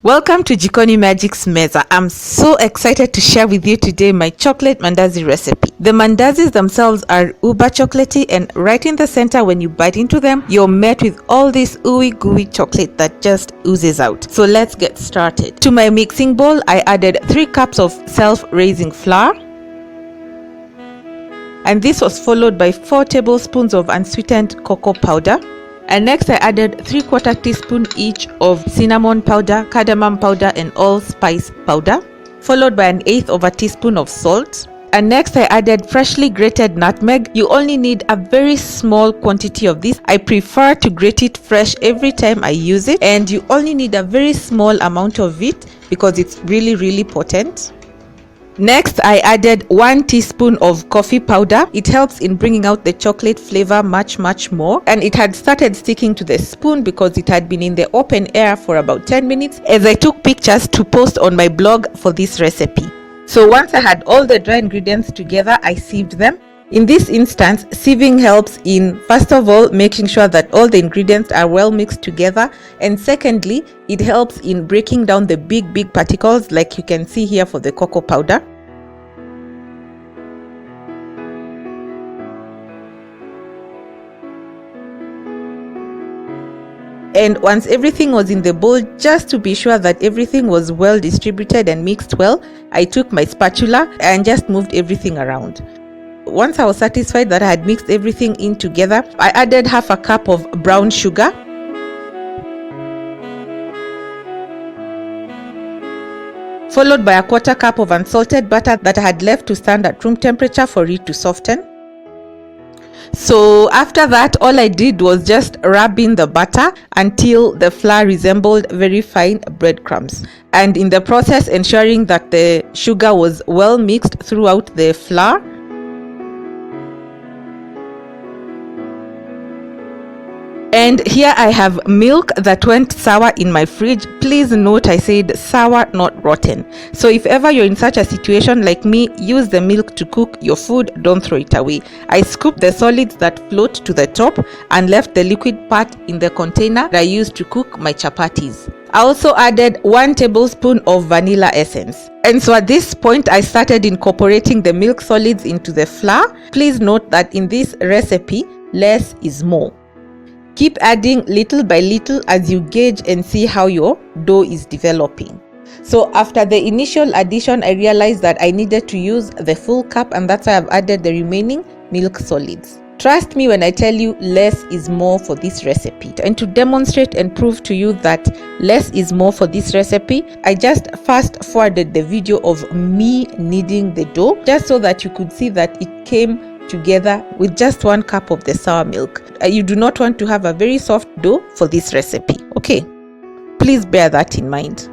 Welcome to Jikoni Magic's Meza. I'm so excited to share with you today my chocolate mandazi recipe. The mandazis themselves are uber chocolatey, and right in the center, when you bite into them, you're met with all this ooey gooey chocolate that just oozes out. So let's get started. To my mixing bowl, I added 3 cups of self-raising flour, and this was followed by 4 tablespoons of unsweetened cocoa powder. And next I added 3/4 teaspoon each of cinnamon powder, cardamom powder and allspice powder, followed by 1/8 of a teaspoon of salt. And next I added freshly grated nutmeg. You only need a very small quantity of this. I prefer to grate it fresh every time I use it, and you only need a very small amount of it because it's really potent. Next, I added 1 teaspoon of coffee powder. It helps in bringing out the chocolate flavor much more. And it had started sticking to the spoon because it had been in the open air for about 10 minutes as I took pictures to post on my blog for this recipe. So once I had all the dry ingredients together, I sieved them. In this instance, sieving helps in, first of all, making sure that all the ingredients are well mixed together, and secondly, it helps in breaking down the big particles like you can see here for the cocoa powder. And once everything was in the bowl, just to be sure that everything was well distributed and mixed well, I took my spatula and just moved everything around. Once I was satisfied that I had mixed everything in together, I added 1/2 cup of brown sugar, followed by 1/4 cup of unsalted butter that I had left to stand at room temperature for it to soften. So after that, all I did was just rub in the butter until the flour resembled very fine breadcrumbs, and in the process ensuring that the sugar was well mixed throughout the flour. And here I have milk that went sour in my fridge. Please note I said sour, not rotten. So if ever you're in such a situation like me, use the milk to cook your food, don't throw it away. I scooped the solids that float to the top and left the liquid part in the container that I used to cook my chapatis. I also added 1 tablespoon of vanilla essence. And so at this point, I started incorporating the milk solids into the flour. Please note that in this recipe, less is more. Keep adding little by little as you gauge and see how your dough is developing. So after the initial addition, I realized that I needed to use the full cup, and that's why I've added the remaining milk solids. Trust me when I tell you less is more for this recipe. And to demonstrate and prove to you that less is more for this recipe, I just fast forwarded the video of me kneading the dough just so that you could see that it came together with just 1 cup of the sour milk. You do not want to have a very soft dough for this recipe. Okay, please bear that in mind.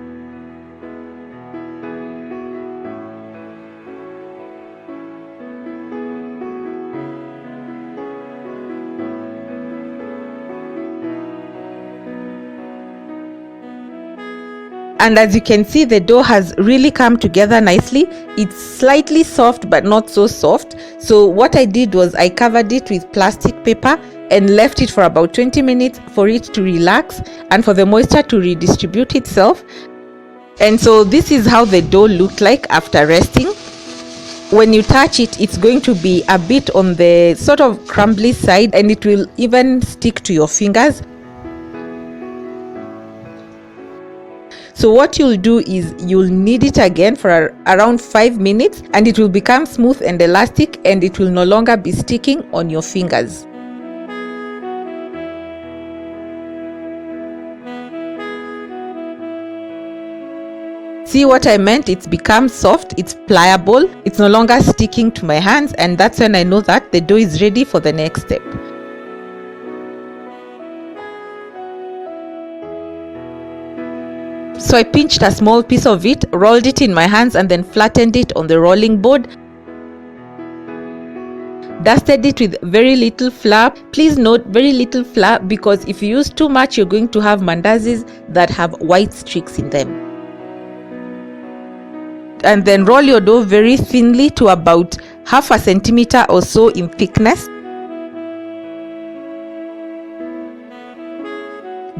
And as you can see, the dough has really come together nicely. It's slightly soft but not so soft. So what I did was I covered it with plastic paper and left it for about 20 minutes for it to relax and for the moisture to redistribute itself. And so this is how the dough looked like after resting. When you touch it, it's going to be a bit on the sort of crumbly side, and it will even stick to your fingers. So what you'll do is you'll knead it again for around 5 minutes, and it will become smooth and elastic, and it will no longer be sticking on your fingers. See what I meant? It's become soft, it's pliable, it's no longer sticking to my hands, and that's when I know that the dough is ready for the next step. So I pinched a small piece of it, rolled it in my hands, and then flattened it on the rolling board. Dusted it with very little flour. Please note very little flour, because if you use too much, you're going to have mandazis that have white streaks in them. And then roll your dough very thinly to about 1/2 centimeter or so in thickness.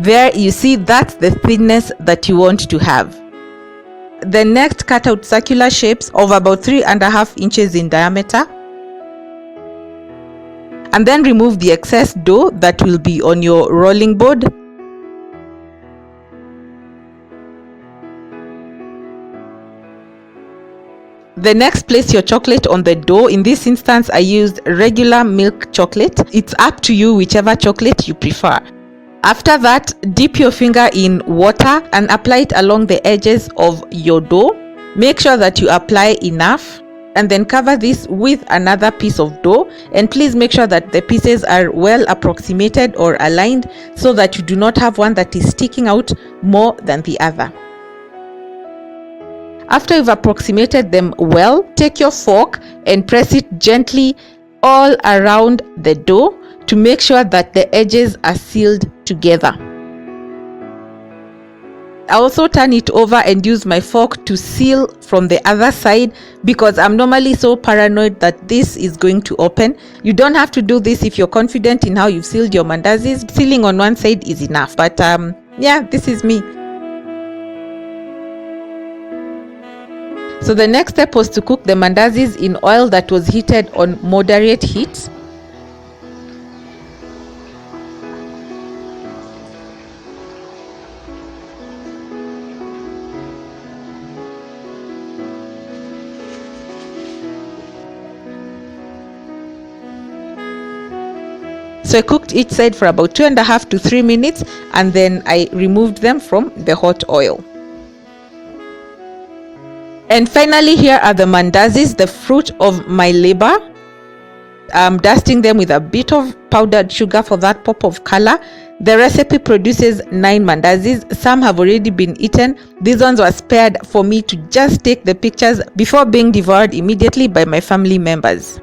There you see, that's the thickness that you want to have. Then next, cut out circular shapes of about 3.5 inches in diameter. And then remove the excess dough that will be on your rolling board. The next, place your chocolate on the dough. In this instance, I used regular milk chocolate. It's up to you, whichever chocolate you prefer. After that, dip your finger in water and apply it along the edges of your dough. Make sure that you apply enough, and then cover this with another piece of dough, and please make sure that the pieces are well approximated or aligned so that you do not have one that is sticking out more than the other. After you've approximated them well, take your fork and press it gently all around the dough to make sure that the edges are sealed together. I also turn it over and use my fork to seal from the other side, because I'm normally so paranoid that this is going to open. You don't have to do this if you're confident in how you've sealed your mandazis. Sealing on one side is enough, but yeah, this is me. So the next step was to cook the mandazis in oil that was heated on moderate heat. So I cooked each side for about 2.5 to 3 minutes, and then I removed them from the hot oil. And finally, here are the mandazis, the fruit of my labor. I'm dusting them with a bit of powdered sugar for that pop of color. The recipe produces 9 mandazis. Some have already been eaten. These ones were spared for me to just take the pictures before being devoured immediately by my family members.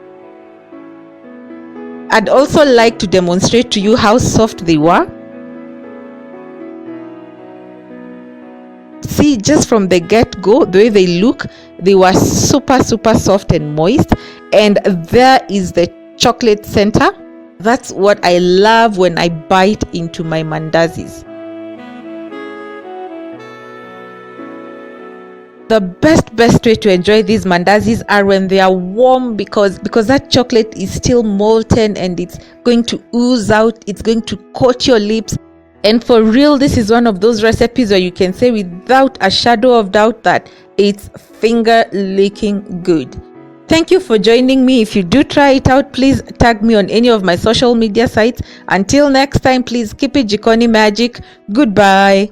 I'd also like to demonstrate to you how soft they were. See, just from the get-go, the way they look, they were super soft and moist. And there is the chocolate center. That's what I love when I bite into my mandazis. The best way to enjoy these mandazis are when they are warm, because that chocolate is still molten and it's going to ooze out, it's going to coat your lips. And for real, this is one of those recipes where you can say without a shadow of doubt that it's finger licking good. Thank you for joining me. If you do try it out, please tag me on any of my social media sites. Until next time, please keep it Jikoni magic. Goodbye.